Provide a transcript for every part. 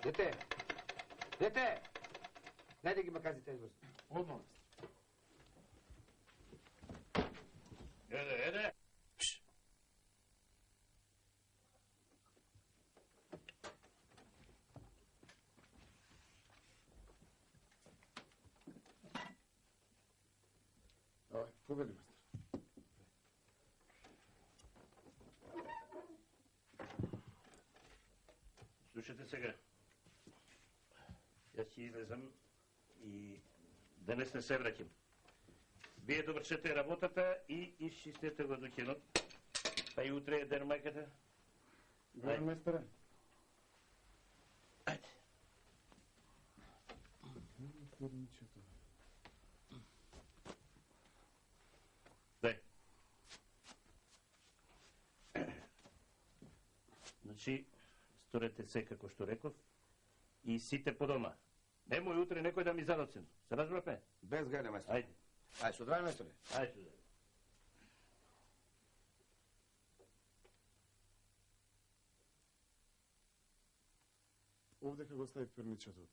Дете! Дете! Најде ги маказите избрзо. Одно. Еде. Давај, повели, мастер. Слушате сега. Јас ќе излезам и денес не се враќам. Вие довршете работата и изчистете го дуќенот. Па и утре е ден мајката. Добре, местере. Ајде. Перничето. Дај. Значи, сторете се како што реков и сите по дома. Немој утре некој да ми задоцен. Се разбравме? Без гајде, мајстор. Ајде. Ајде, со здраве, мајсторе. Ајде сюда. Овде како стави перничето.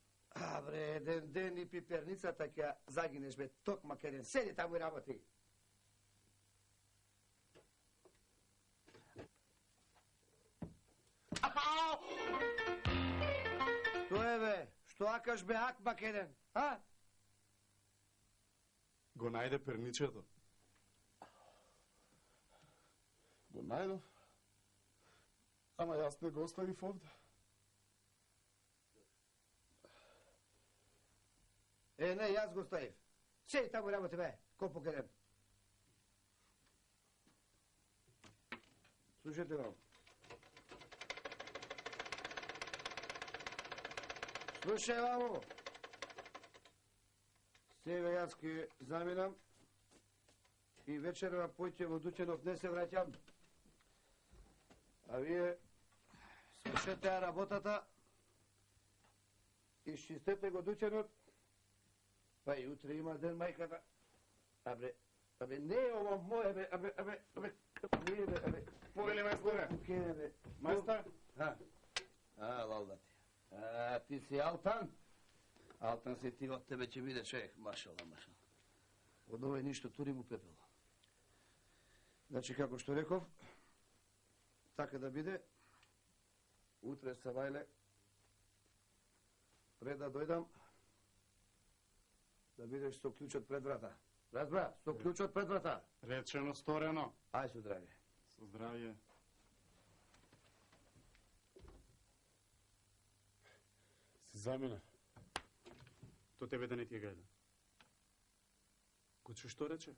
Бре, еден ден и пиперницата ќе загинеш, бе, токма кеден. Седи таму и работи. Што е, бе? Што акаш, бе, акма кеден? А? Го најде перничето. Го најдов. Ама јас не го оставив овде. Не, јас го ставив. Седи таму и работи, бе, колпо кеден. Слушайте го. Слушај, ваму. Сега јас ке заминам и вечерва појќе во дуќенот не се враќам. А вие свршете работата, изчистете го дуќенот, па и утре има ден мајката. Абе, не е ово моје, бе, не, бе, Повели, мајсторе. Кене, бе. Мајстор? Лалда ти. Ти си Алтан? Алтан си ти, од тебе ќе биде човек. Машала. Од овој ништо тури му пепело. Значи, како што реков, така да биде, утре Савајле, пред да дојдам, да бидеш со клучот пред врата. Разбра, со клучот пред врата. Речено, сторено. Ај со здравје. Со здравје. Се замина. То тебе да не ти гледа. Кој што рече?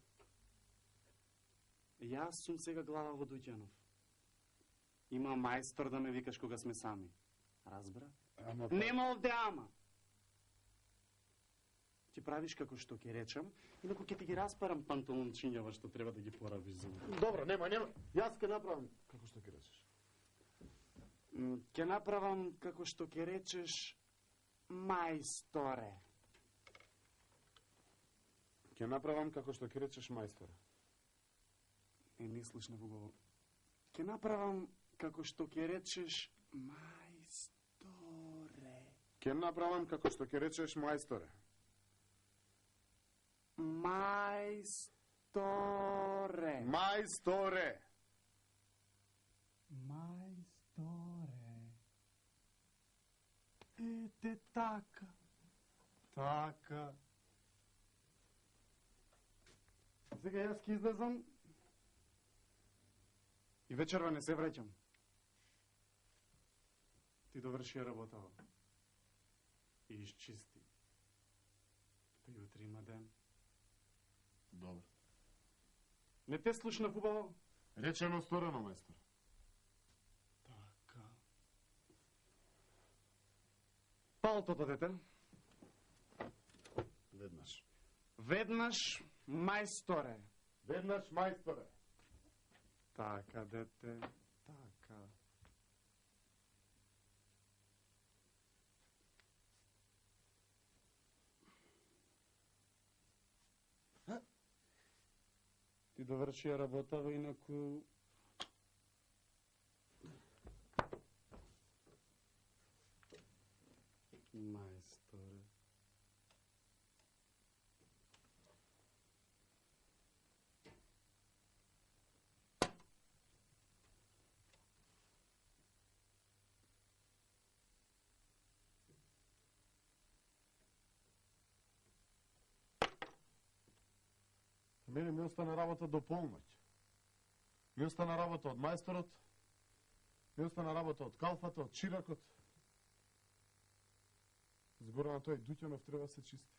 Јас сум сега глава во Дуќанов. Има мајстор да ме викаш кога сме сами. Разбра? Нема овде ама. Ти правиш како што ќе речам, инаку ќе ти ги распарам панталончињава што треба да ги порабиш за мене. Добро, нема. Јас ке направам. Како што ќе речеш? Ќе направам како што ќе речеш мајсторе. Ќе направам како што ќе речеш мајсторе. Не слушна убаво. Ќе направам како што ќе речеш мајсторе. Ќе направам како што ќе речеш мајсторе. Мајсторе. Мајсторе. Мајсторе. Ете така. Така. Сега јас ќе излезам и вечерва не се враќам. Ти доврши работава. И изчисти. Па и утре има ден. Добро. Не те слушнав убаво? Речено, сторено, мајстор. Така. Палтото, дете. Веднаш. Веднаш, мајсторе. Веднаш, мајсторе. Така, дете, така. Ти доврши работава, инаку... Мајсторе. Мене ми остана работа до полноќ. Ми остана работа од мајсторот, ми остана работа од калфата, од чиракот. Згора на тој Дуќанов треба се чисти.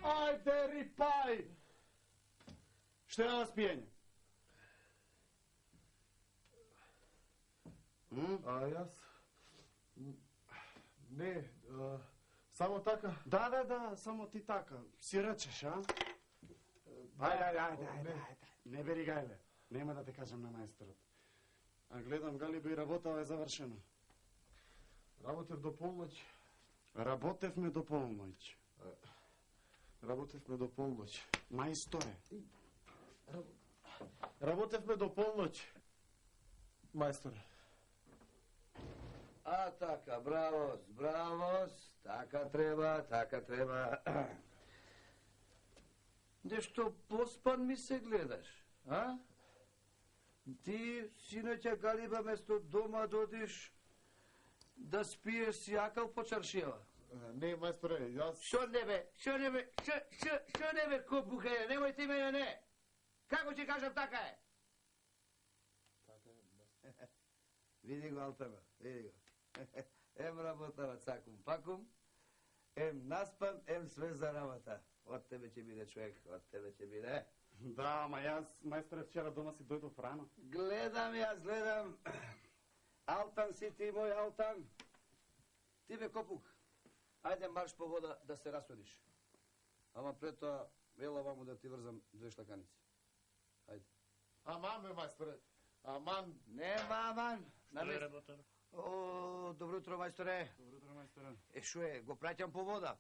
Ајде, рипај! Што е вас пиење? Јас... Не, само така. Да, само ти така. Си речеш, а? Ајде. Не бери гајле. Нема да те кажам на мајсторот. А гледам, Галибе, и работава е завршена. Работев до полноќ. Работевме до полноќ. Работевме до полноќ. Мајсторе. Работевме до полноќ. Мајсторе. А така, бравос, така треба. Нешто поспан ми се гледаш, а? Ти, синоќа Галиба, место дома додиш да спиеш си акал по чаршијава. Не, мајсторе, јас... Шо не бе, ко бухаје, немој ти мене, не. Како ќе кажам, така е. Види го, Алтана, види го. Ем работава цакум пакум, ем наспан, ем све за работа. Од тебе ќе биде човек, од тебе ќе биде. Да, ама јас, мајсторе, вчера дома си дојдов рано. Гледам. Алтан си ти, мој Алтан. Ти бе копук. Ајде марш по вода да се расудиш. Ама пред тоа, ела ваму да ти врзам 2 шлаканици. Ајде. Аман, бе, мајсторе. Аман. Нема аман. Што е работа? О, добро утро, мајсторе. Добро утро, мајсторе. Шо е, го праќам по вода.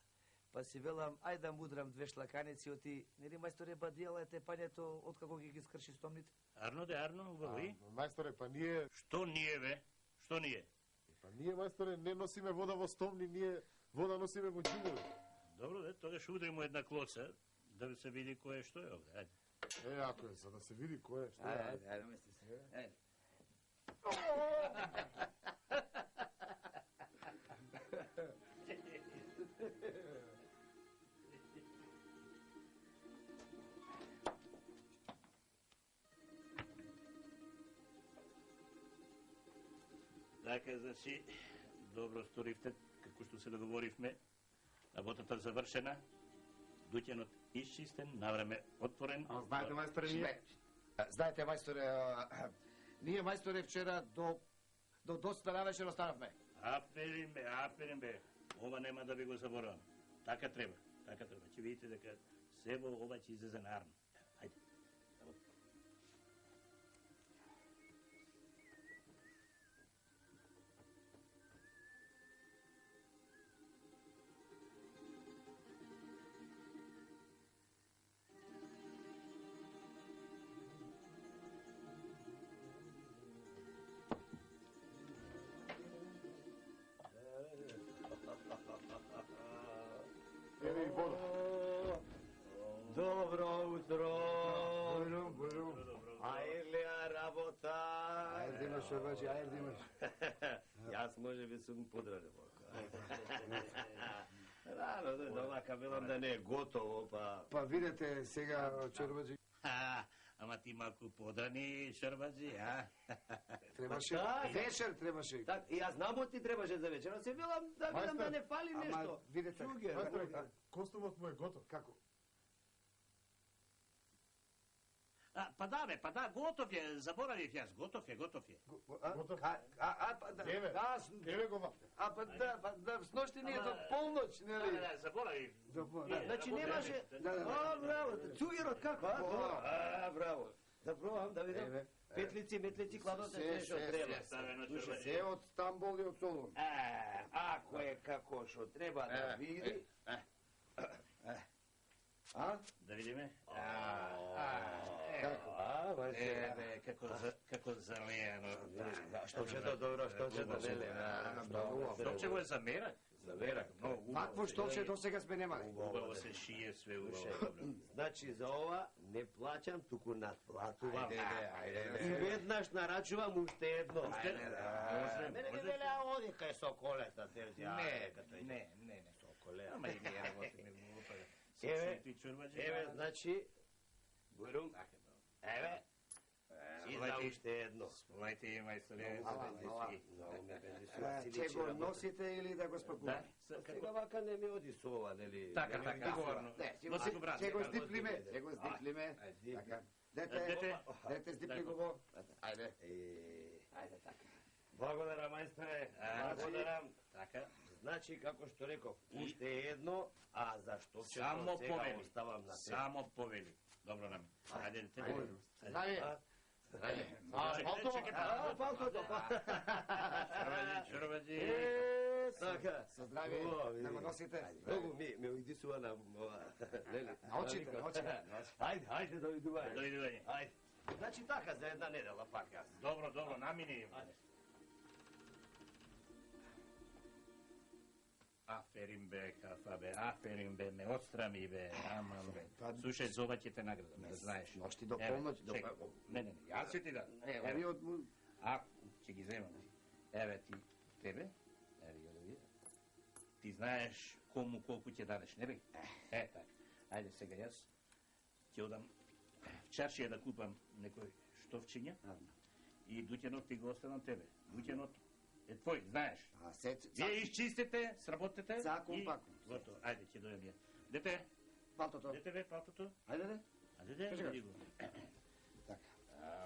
Па си велам, ајде да мудрам 2 шлаканици, оти, нели мајсторе бадијала е пањето, откако ги скрши стомните? Арно, убави. Мајсторе, па ние... Што ние, бе? Што ние? Па ние, мајсторе, не носиме вода во стомни, ние вода носиме во џугови. Добро, де, тогаш удримо една клоца, да се види кој е што е овде. Ајде. Ако е, за да се види кој е, што е. Ајде, мести се. Ајде. Така, значи, добро сторивте, како што се договоривме. Работата завршена, дуќанот исчистен, навреме отворен. А знаете, мајсторе, ние... Знаете, мајсторе, ние, мајсторе, вчера до доста навечер останавме. Аферин бе. Ова нема да ви го заборавам. Така треба. Ќе видите дека себо ова ќе излезе нарно. Хајде. Еве и вода. Добро утро. Бујрум. Ајрлија работа. Ајде имаш, Шорбаджи, ајде имаш. Јас може би сум подранен. Рано дома кабелам да не е готово, па... Па видете сега, Шорбаджи, Ама ти малку подрани, Шорбаджи, а? требаше, Па да. вечер требаше. Так, и јас знам ти требаше за вечер, се велам да видам да не фали Ама, нешто. видете, Шугер. Мајсторе, костумот му е готов. како? Па да, готов е, заборавив јас, готов е. Готов? Па да, Еве, аз, еве го вака. па да, с нощи ние до полноќ, нели? Заборавив. До полноќ. Значи немаше... Да. А, браво, цугерот како, а? Добро. А, браво. Да пробам, да видам. Еве. Петлици, метлици, кладоте, се што треба. Слушай, Се од Стамбул и од Солун. Ако е како што треба да види... А? Да видиме. Како? Како залејано. Што ќе да добро, што ќе да веле. Стопче го е за мерак. За верак. Вакво штопче до сега сме немали. Убаво се шие све убаво. Значи за ова не плаќам, туку надплатувам. Ајде. И веднаш нарачувам уште едно. Мене ми велеа оди кај Соколета, терзи. Не. Соколета. Ама и ние работиме во опага. Еве, значи, Бујрум, еве, и за уште едно. Сполајте и мајсторе. Ќе го носите или да го спакуваме? Сега вака не ми оди со ова, нели? Така, говорно. Носи го брат. Ќе го здиплиме, Така. Дете, здипли го. Ајде. Ајде така. Благодарам, мајсторе. Благодарам. Така. Значи, како што реков, уште едно, а зашто ќе Само сега повели. оставам на тебе. Само повели. Добро нам. Ајде, дете. Здравје. Палтото. Шорбаджи. Така. Со здравје. Да го носите. Многу ми удисува на ова. Нели? На очите. Ајде, довидување. Довидување. Ајде. Значи така за една недела пак јас. Добро, намини. Аферин бе, кафа бе, аферин бе, ме отстрами бе, аман бе. Слушај, зова ќе те наградам, да знаеш. Ношти до полноќ. Не, јас ќе ти дам. Ови од... Ќе ги земам. Еве ти, тебе, еве ја да види. Ти знаеш кому колку ќе дадеш, не бе? Така. Ајде сега јас ќе одам в чаршија да купам некој штовчиња и дуќенот ти го оставам тебе. Дуќенот е твој, знаеш. Вие изчистите, сработите Цакум и пакум. готово. Ајде, ќе дојдам ја. Дете, Палтото. бе, палтото. Ајде. Ајде, види го. Така.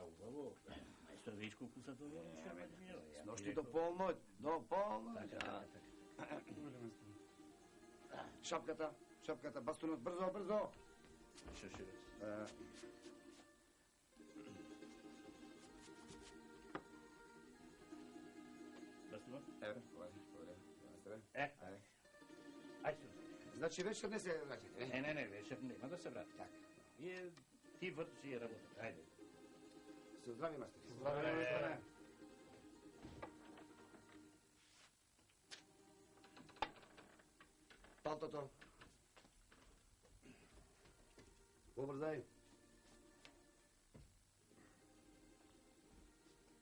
Убаво. Мајстор, видиш колку са дојден. С ношти до полноќ. До полноќ. Така. Шапката, бастунот, брзо. Шо. Бастунот? Еве, Ајде. Значи вечер не се враќате. Не, вечер нема да се врати. Така. Ти врши ја работа. Ајде. Со здрави, мастер. Здраве. Палтото. Побрзај.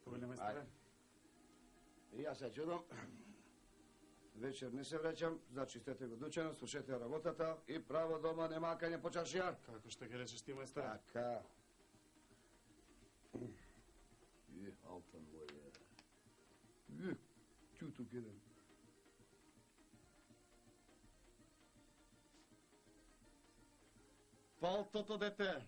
Повели мајсторе. И јас се чудам. Вечер не се враќам, значи стете го дучено, слушате работата и право дома не макање по чашија. Како што ќе речеш ти, мајсторе? Така. Алтан моје. Чуту кеден. Палтото, дете.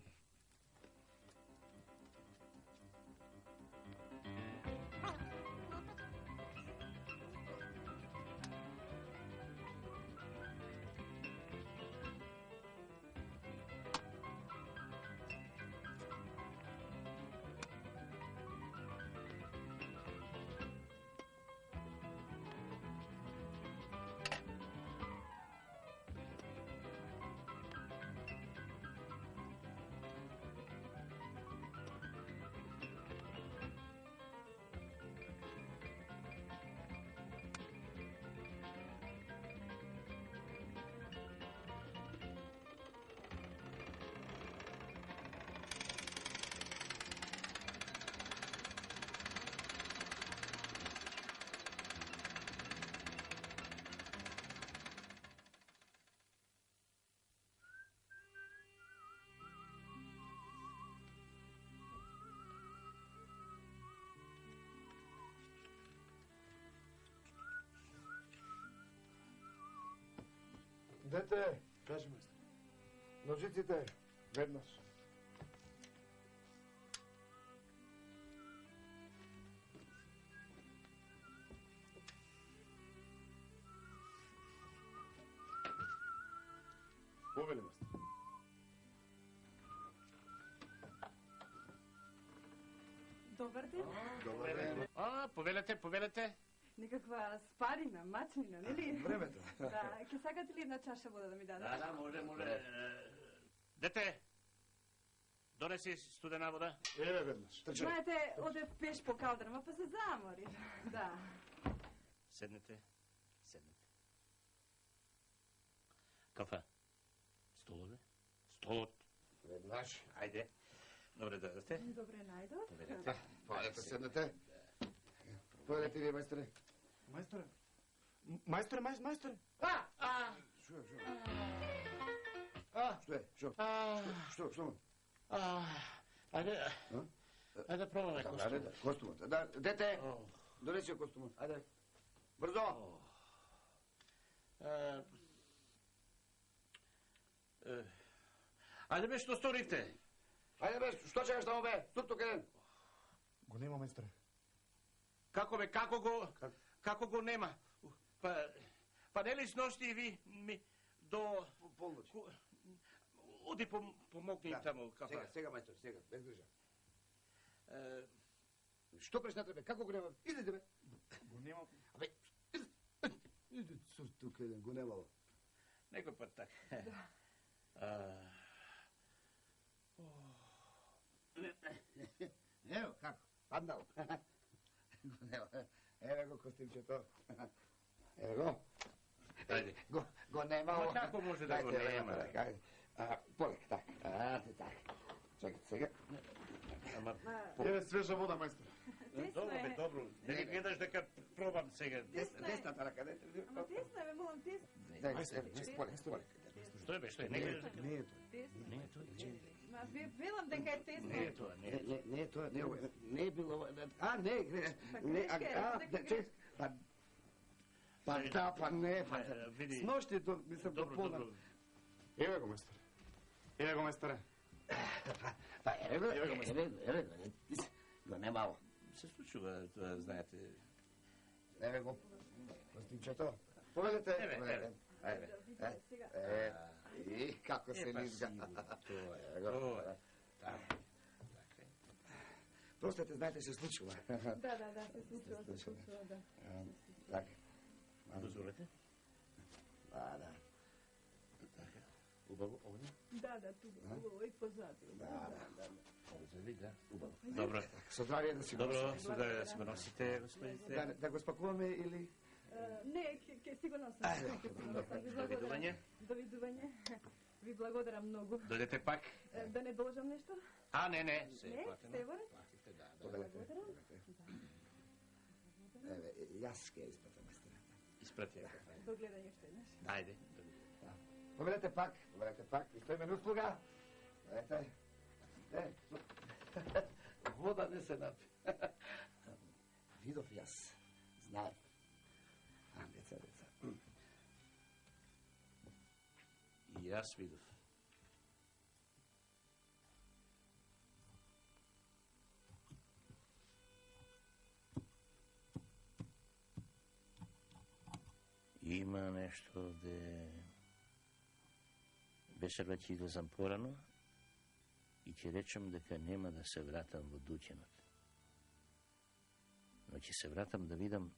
Дете, Кажи, мајстор. ножиците, веднаш. Повели, мајстор. Добар ден. Добар ден. Повелете. Некаква спарина, мачнина, нели? Времето. Да, ќе сакате ли една чаша вода да ми дадете? Да, може. Дете, донеси студена вода. Еве веднаш. Трчај. Знаете, оде пеш по калдрама, па се замори. Да. Седнете. Кафе. Столот. Веднаш. Ајде. Добре дојдете. Добре најдов. Повелете. Појдете, седнете. Повелете ви, мајсторе. Мајсторе. Мајсторе. Шо? Што? Ајде пробаме костум. Костумот. Да, дете, донеси костумот. Ајде. Брзо. Ајде бе, што сторивте? Ајде бе, што чекаш таму бе? Тук еден. Го нема, мајсторе. Како бе, како го нема? Па нели сношти и ви ми до... Полноќ. Оди помогни им таму, кафе. Сега, мајстор, сега, без грижа. Што пресната бе? Како го нема? Идете бе. Го нема. Абе, иди тук еден, го немало. Некој пат така. Ево, како? Паднал. Еве го костимчето. Еве го. Ајде. Го немало. Ма како може да го нема? Полек, така. Така. Чекай, сега. Ама, Еве свежа вода, мајстор. Тесно добро бе, е. добро. Не ги гледаш дека пробам сега. Десната рака, не. Ама тесно е, молам, тесно. Полек. Што е бе, што е? Не гледаш дека... Не е тоа. Тесно. Не е тоа. Ма велам дека е тесно. Не е тоа, не е тоа. Не е тоа, не е било... Не, Види. Сношти, мислам, Добро, допълна. добро. Еве го, мајсторе. Па, еве го, го немало. Се случува, тоа знаете. Еве го, костимчето. Поведете. Еве. Видите, сега. И како се низга. Тоа е. Така. Простете, знаете, се случува. Да, се случува, да. Така. Дозволете? Да. Убаво, овде? Да, тук, и позади. Да. Убаво. Добро. Со здравие да си го Добро, носите. суда да си го носите, господите. Да го спакуваме или... Не, ќе си го носам. Довидување. Довидување. Ви благодарам многу. Дојдете пак. Да не должам нешто? Не. Не, се воред? Благодарам. Еве, јас ќе испратам мајсторе. Испрати. До гледање што еднаш. Ајде. Поведете пак. И стоиме на услуга. Ете. Вода не се напи. Видов јас. Знаев. Деца. И јас видов. Има нешто овде... Беше веќе излезам порано и ќе речем дека нема да се вратам во дуќанот. Но ќе се вратам да видам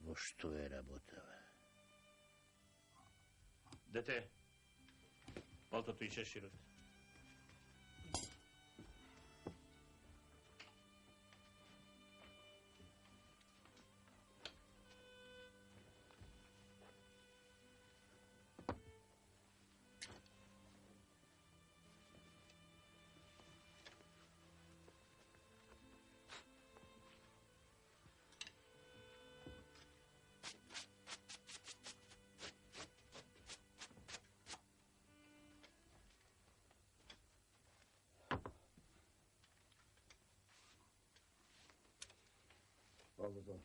во што е работава. Дете, палтото и шеширот. Благодарам.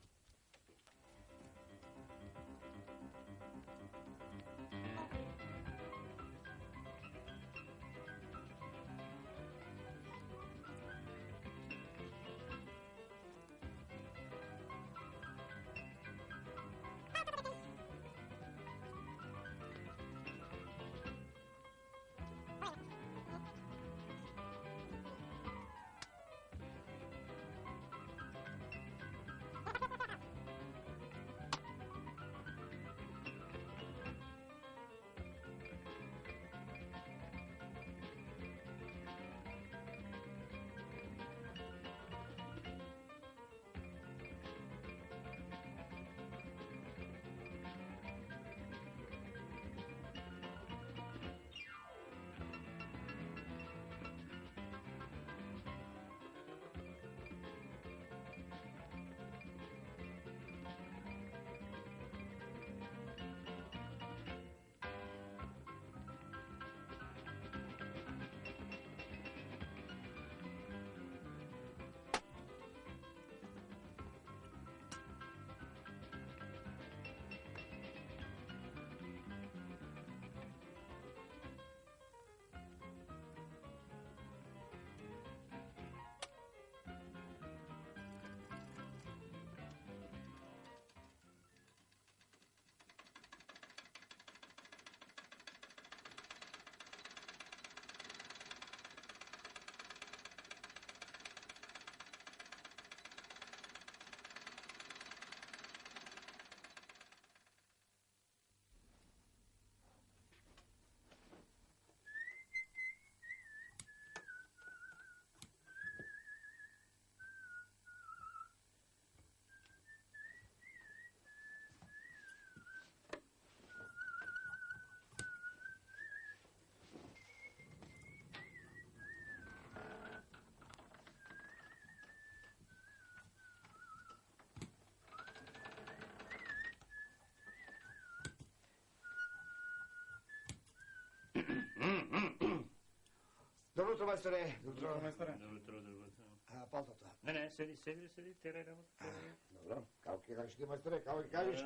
утро, мајсторе. Добро, мајсторе. Добро утро. Палтото. Не, седи, терай работа. Добро, како ќе кажеш ти, мајсторе, како ќе кажеш?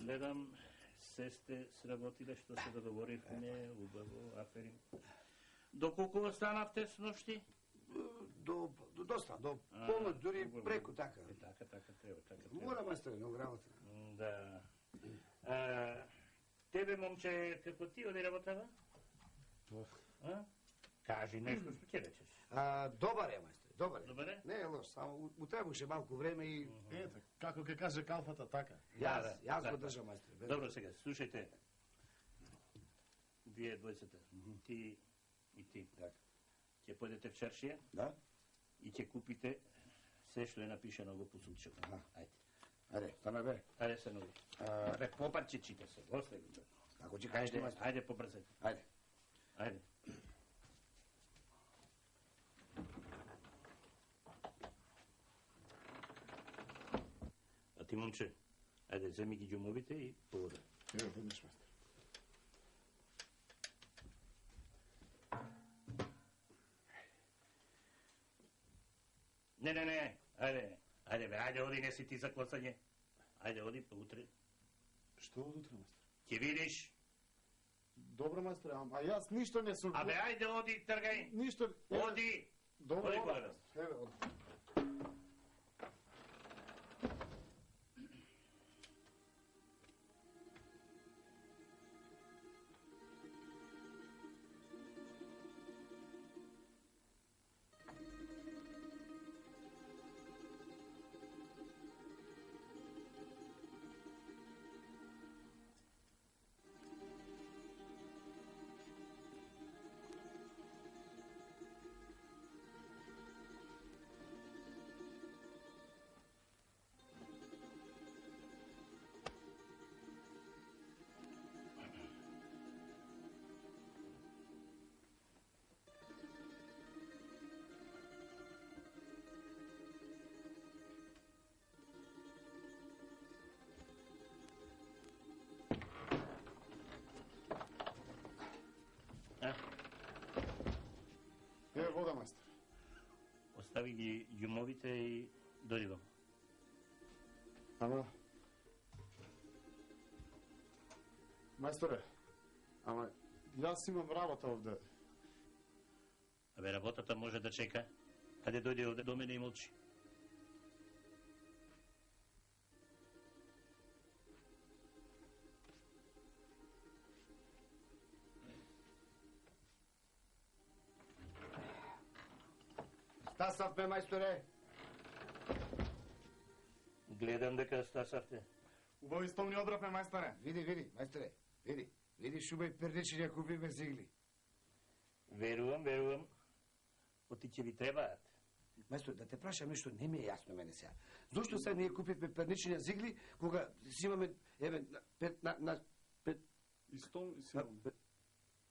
Гледам, се сте сработиле што се договоривме, убаво, афери. Доколку останавте с ношти? До доста, до полноќ, дури преку така. Така треба. Мора, мајсторе, много работа. Да. Тебе, момче, како ти оди работава? Кажи нешто што ќе речеш. Добар е, мајсторе, добар е. Добар е? Не е лош, само му требаше малку време и... Ете, како ќе каже калфата, така. Јас го држам, мајсторе. Добро, сега, слушајте. Вие двојцата, ти и ти. Ќе појдете в чаршија. Да? И ќе купите се што е напишано во посудчето. Ајде, стана бе. Ајде се нови. Бе, попарче чита се. Остави го. Како ќе кажеш ти, мајсторе? Ајде, побрзајте. Ајде. А ти, момче, ајде, земи ги ѓумовите и повода. Ево, видиш, мајсторе. Не. Ајде, оди, не си ти за класање. Ајде, оди, па утре. Што од утре, мајсторе? Ќе видиш. Добро, мајсторе, а јас ништо не сум... Абе, ајде, оди, тргај. Ништо... Оди. Добро, Оди, оди. Богдан. Еве, оди. Еве вода, мајсторе. Остави ги ѓумовите и дојди вам. Ама... Мајсторе, ама јас имам работа овде. Абе, работата може да чека. Ајде дојди овде до мене и молчи. Стасавме, мајсторе. Гледам дека стасавте. Убави стомни одравме, мајсторе. Види, мајсторе, види. Види шуба и перничи купиме зигли. Верувам. Оти ќе ви требаат. Мајсторе, да те прашам нешто, не ми е јасно мене сега. Зошто сега ние купивме пернични зигли, кога си имаме, еве, И стом и силом.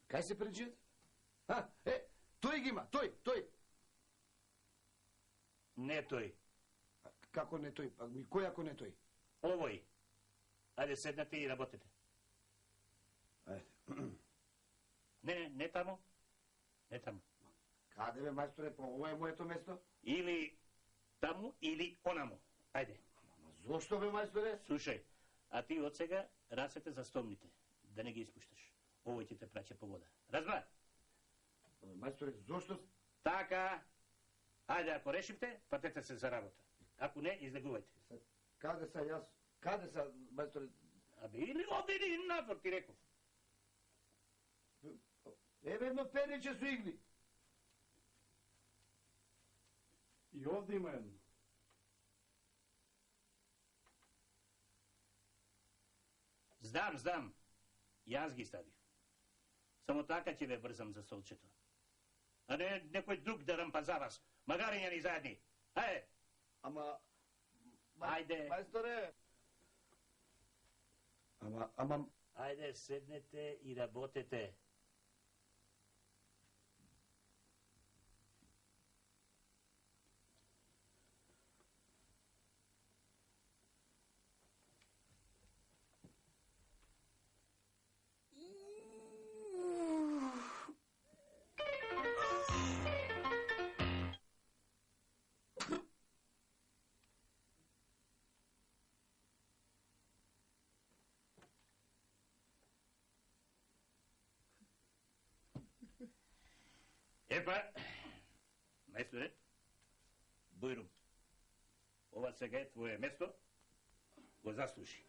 Кај се перничијат? Тој ги има, тој. Не тој. Како не тој? Кој ако не тој? Овој. Ајде седнете и работете. Не тамо. Не тамо. Каде бе, мајсторе, па ова е моето место? Или таму, или онамо. Ајде. Зошто бе, мајсторе? Слушај, а ти од сега расете за стомните. Да не ги испушташ. Овој ќе те праќа по вода. Разбра? Мајсторе, зошто? Така. Ајде, ако решивте, патете се за работа. Ако не, излегувајте. Каде са јас? Каде са, мајсторе? Абе, или овде, или надвор, ти реков. Еве едно перниче со игли. И овде има едно. Знам. Јас ги ставив. Само така ќе ве брзам за столчето. А не некој друг да рампаза вас. Магариња ни заедни. Ајде. Ама... Ајде. Мајсторе. Ама... Ајде, седнете и работете. Епа, мајсторе, Бојрум, ова сега е твое место, го заслуши.